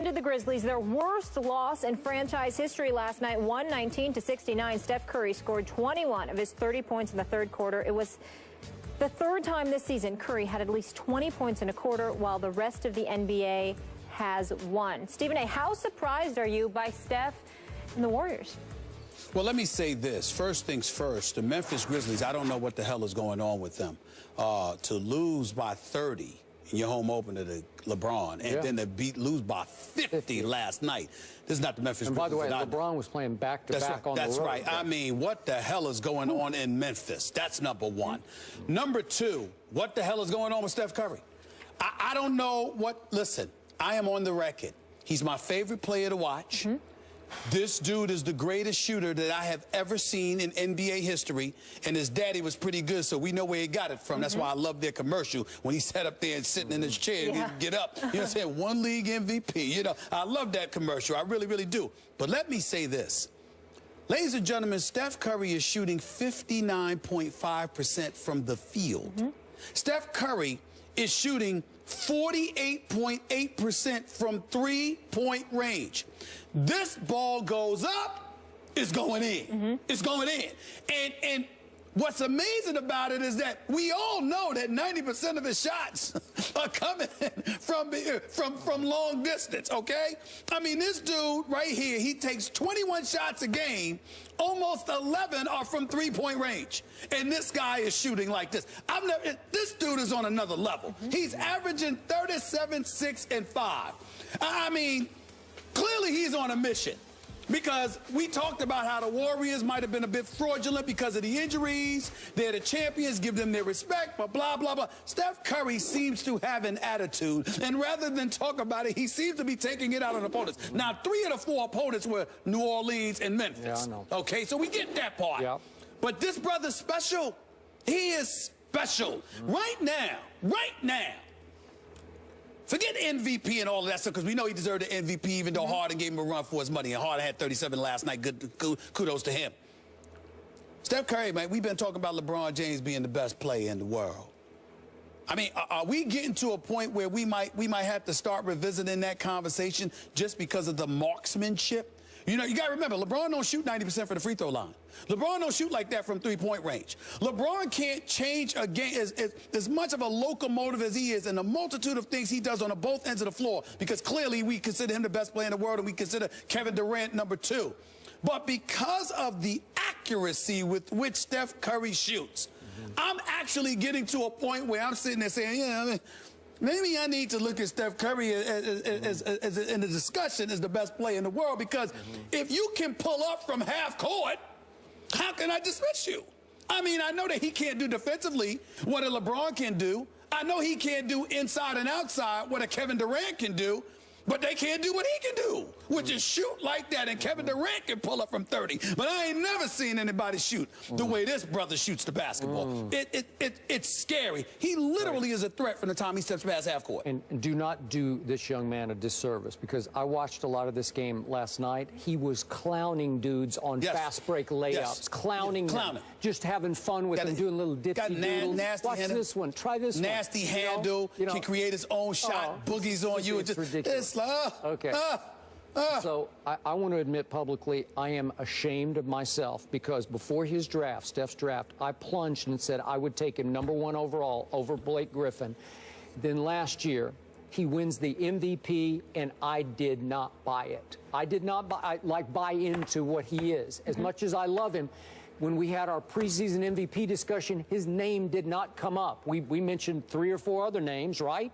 ended the Grizzlies their worst loss in franchise history last night, 119-69. Steph Curry scored 21 of his 30 points in the third quarter. It was the third time this season Curry had at least 20 points in a quarter, while the rest of the NBA has won. Stephen A., how surprised are you by Steph and the Warriors? Well, let me say this. First things first, the Memphis Grizzlies, I don't know what the hell is going on with them. To lose by 30 in your home opener to LeBron, and then to lose by 50 last night. This is not the Memphis Grizzlies. And by the way, LeBron was playing back-to-back on the road. That's right. I mean, what the hell is going on in Memphis? That's number one. Number two, what the hell is going on with Steph Curry? I don't know what. Listen, I am on the record. He's my favorite player to watch. This dude is the greatest shooter that I have ever seen in NBA history, and his daddy was pretty good, so we know where he got it from. That's why I love their commercial when he sat up there and sitting in his chair and he'd get up. You know what I'm saying? One league MVP. You know, I love that commercial. I really, really do. But let me say this. Ladies and gentlemen, Steph Curry is shooting 59.5% from the field. Steph Curry is shooting 48.8% from three-point range. This ball goes up, it's going in. It's going in. And what's amazing about it is that we all know that 90% of his shots are coming from long distance, okay? I mean, this dude right here, he takes 21 shots a game, almost 11 are from three-point range. And this guy is shooting like this. This dude is on another level. He's averaging 37, 6, and 5. I mean, clearly he's on a mission. Because we talked about how the Warriors might have been a bit fraudulent because of the injuries. They're the champions, give them their respect, but blah, blah, blah. Steph Curry seems to have an attitude, and rather than talk about it, he seems to be taking it out on opponents. Now, 3 of the 4 opponents were New Orleans and Memphis. Yeah, I know. Okay, so we get that part. Yeah. But this brother's special. He is special. Right now, forget MVP and all of that stuff, because we know he deserved the MVP, even though Harden gave him a run for his money. And Harden had 37 last night. Good kudos to him. Steph Curry, man, we've been talking about LeBron James being the best player in the world. I mean, are we getting to a point where we might have to start revisiting that conversation just because of the marksmanship? You know, you got to remember, LeBron don't shoot 90% from the free throw line. LeBron don't shoot like that from three-point range. LeBron can't change a game as much of a locomotive as he is, and the multitude of things he does on both ends of the floor, because clearly we consider him the best player in the world, and we consider Kevin Durant number 2. But because of the accuracy with which Steph Curry shoots, I'm actually getting to a point where I'm sitting there saying, yeah, maybe I need to look at Steph Curry as in the discussion as the best player in the world, because if you can pull up from half court, how can I dismiss you? I mean, I know that he can't do defensively what a LeBron can do. I know he can't do inside and outside what a Kevin Durant can do. But they can't do what he can do, which is shoot like that. And Kevin Durant can pull up from 30. But I ain't never seen anybody shoot the way this brother shoots the basketball. It's scary. He literally is a threat from the time he steps past half court. And do not do this young man a disservice, because I watched a lot of this game last night. He was clowning dudes on fast break layups, clowning them, just having fun with them, doing little dipsy doodles. Watch this one. Try this one. Nasty handle. Can create his own shot. Boogies on you. It's ridiculous. Okay. So I want to admit publicly, I am ashamed of myself, because before his draft, Steph's draft, I plunged and said I would take him #1 overall over Blake Griffin. Then last year, he wins the MVP, and I did not buy it. I did not buy into what he is. As much as I love him, when we had our preseason MVP discussion, his name did not come up. We mentioned 3 or 4 other names, right?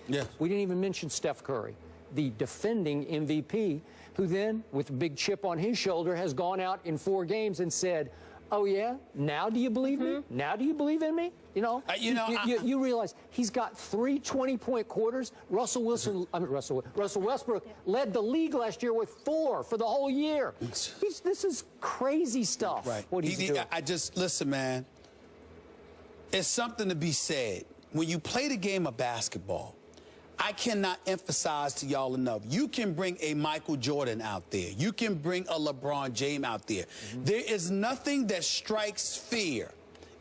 Yes. We didn't even mention Steph Curry, the defending MVP, who then, with a big chip on his shoulder, has gone out in 4 games and said, oh, yeah, now do you believe me? Now do you believe in me? You know, you realize he's got 3 20-point quarters. Russell Westbrook led the league last year with 4 for the whole year. This is crazy stuff. Right. What he's doing. Listen, man, it's something to be said. When you play the game of basketball, I cannot emphasize to y'all enough. You can bring a Michael Jordan out there. You can bring a LeBron James out there. There is nothing that strikes fear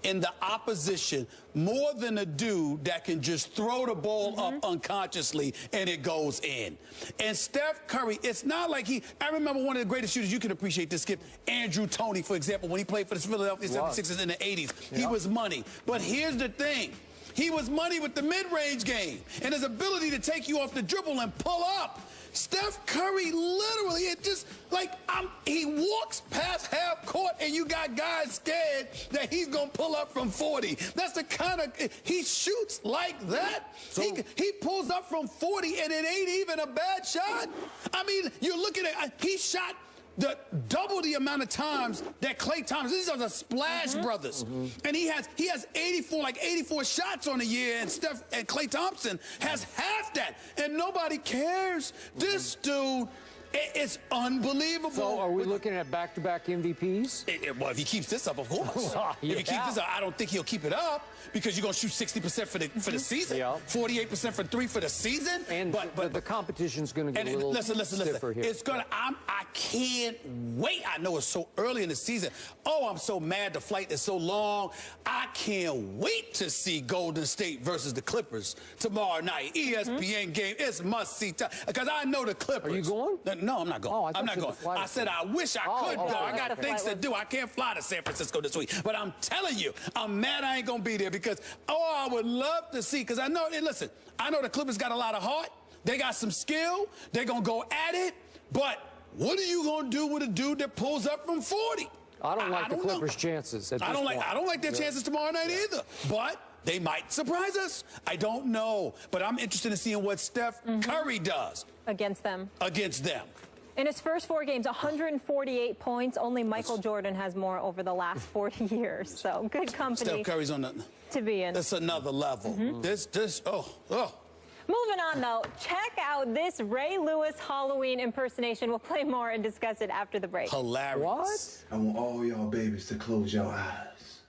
in the opposition more than a dude that can just throw the ball up unconsciously and it goes in. And Steph Curry, it's not like I remember one of the greatest shooters, you can appreciate this, Skip, Andrew Toney, for example, when he played for the Philadelphia 76ers in the 80s. He was money. But here's the thing. He was money with the mid-range game and his ability to take you off the dribble and pull up. Steph Curry, literally, it just like he walks past half court and you got guys scared that he's going to pull up from 40. That's the kind of, he shoots like that. So, he pulls up from 40 and it ain't even a bad shot. I mean, you're looking at, he shot double the amount of times that Klay Thompson. These are the Splash Brothers, and he has 84 shots on the year, and Klay Thompson has half that, and nobody cares. This dude. It's unbelievable. So are we looking at back-to-back MVPs? Well, if he keeps this up, of course. If he keeps this up, I don't think he'll keep it up because you're going to shoot 60% for the season, 48% for three for the season. And but the competition's going to get a little stiffer here. It's going to. I can't wait. I know it's so early in the season. Oh, I'm so mad. The flight is so long. I can't wait to see Golden State versus the Clippers tomorrow night. ESPN game. It's must-see time because I know the Clippers. Are you going? No, I'm not going. Oh, I'm not going. I said I wish I could go. I got things to do. I can't fly to San Francisco this week. But I'm telling you, I'm mad I ain't going to be there because, I would love to see. Because I know, and listen, I know the Clippers got a lot of heart. They got some skill. They're going to go at it. But what are you going to do with a dude that pulls up from 40? I don't like the Clippers' chances at this point. I don't like their chances tomorrow night either. But they might surprise us. I don't know. But I'm interested in seeing what Steph Curry does. Against them. Against them. In his first 4 games, 148 points. Only Michael Jordan has more over the last 40 years. So good company. Steph Curry's on to be in. That's another level. Moving on, though, check out this Ray Lewis Halloween impersonation. We'll play more and discuss it after the break. Hilarious. What? I want all y'all babies to close your eyes.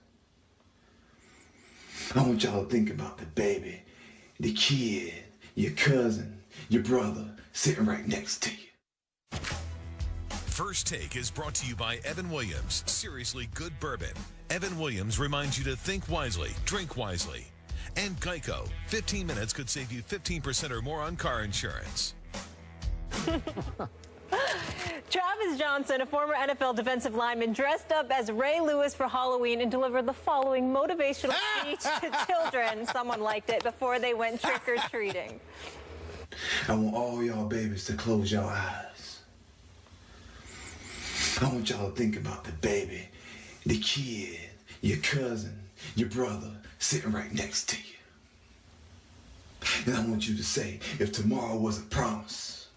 I want y'all to think about the baby, the kid, your cousin, your brother sitting right next to you. First Take is brought to you by Evan Williams. Seriously good bourbon. Evan Williams reminds you to think wisely, drink wisely. And Geico. 15 minutes could save you 15% or more on car insurance. Travis Johnson, a former NFL defensive lineman, dressed up as Ray Lewis for Halloween and delivered the following motivational speech to children. Someone liked it before they went trick-or-treating. I want all y'all babies to close your eyes. I want y'all to think about the baby, the kid, your cousin, your brother sitting right next to you. And I want you to say, if tomorrow was a promise,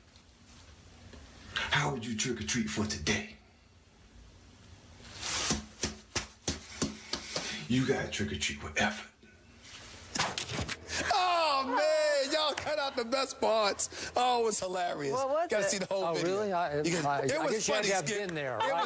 how would you trick or treat for today? You gotta trick or treat with effort. Oh, man, y'all cut out the best parts. Oh, it was hilarious. What was Gotta it? see the whole video. Really? I was funny, you had to Skip. have been there, It right?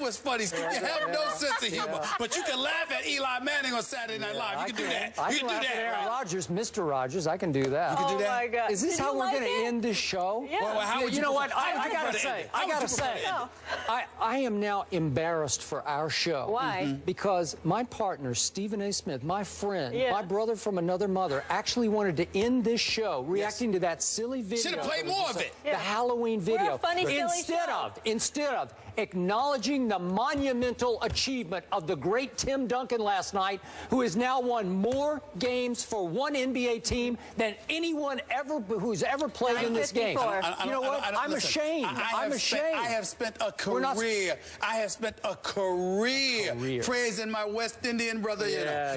was funny, Skip. You have no sense of humor. But you can laugh at Eli Manning on Saturday Night Live. You can do that. I You can can laugh do at that, Aaron right? Rodgers, Mr. Rogers. I can do that. You can do that? Oh, my God. Is this Did how you we're like going to it? end this show? Yeah. Well, how would You know what? how would I gotta prefer say, end it? How would you prefer to end it? I am now embarrassed for our show. Why? Because my partner, Stephen A. Smith, my friend, Yeah. my brother from another mother, actually wanted to end this show reacting to that silly video. Should have played more of it. The Halloween video. We're a funny, silly Instead of acknowledging the monumental achievement of the great Tim Duncan last night, who has now won more games for one NBA team than anyone who's ever played in this game. You know what? I'm ashamed. I'm ashamed. I have spent a career. I have spent a career praising my West Indian brother.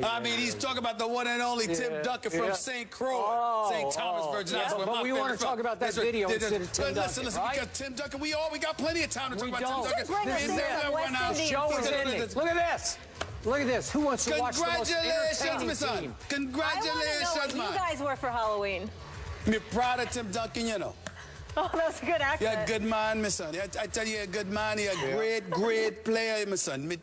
I mean, he's talking about the one and only Tim Duncan from St. Croix, St. Thomas, Virgin Islands. But we want to talk about that video instead of Tim Duncan. Listen, right? because Tim Duncan, we got plenty of time to talk about Tim Duncan. Bring us in the West The show is ending. Look at this. Look at this. Who wants to watch the most entertaining my son. team? Congratulations, I want to know what you guys were for Halloween. Me proud of Tim Duncan, you know. Oh, that was a good accent. You're a good man, my son. I tell you, you're a good man. You're a great player, my son. Me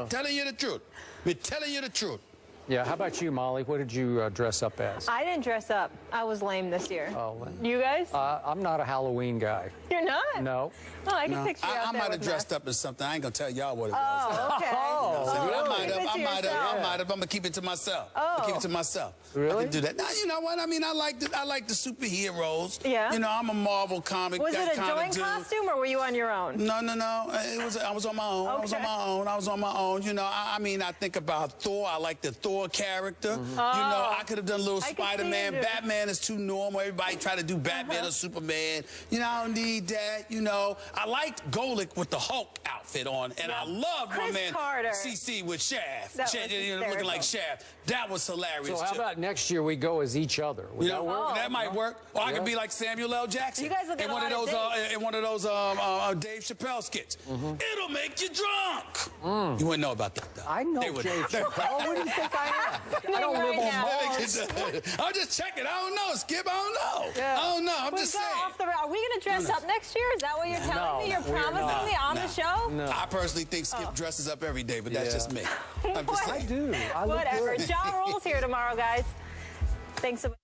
telling you the truth. Me telling you the truth. Yeah, how about you, Molly? What did you dress up as? I didn't dress up. I was lame this year. Oh, you guys? I'm not a Halloween guy. You're not? No. Oh, I can picture you out I there might have with dressed up as something. I ain't gonna tell y'all what it was. Oh, okay. I might have. I'm gonna keep it to myself. Oh. Keep it to myself. Really? I can do that. Now, you know what? I mean, I like the superheroes. Yeah. You know, I'm a Marvel comic. Was it a kinda joint dude. costume, or were you on your own? No. I was on my own. Okay. I was on my own. You know, I mean, I think about Thor. I like the Thor character. You know, I could have done a little Spider-Man. Batman is too normal. Everybody try to do Batman or Superman. You know, I don't need that. You know, I liked Golick with the Hulk outfit on, and I loved my man Carter. CC with Shaft. That was looking like Shaft. That was hilarious. So how about next year we go as each other? Would that work? That might work. Or I could be like Samuel L. Jackson. You guys look in one of those Dave Chappelle skits. It'll make you drunk. You wouldn't know about that, though. I know Dave Chappelle. What do you think I am? I don't live on Mars. I'm just checking. I don't know, Skip. I don't know. Yeah. I don't know. I'm just saying. Are we going to dress up next year? Is that what you're telling me? You're promising me on the show? No. I personally think Skip dresses up every day, but that's just me. I'm just saying. I do. Whatever. Ja Rule's here tomorrow, guys. Thanks so much.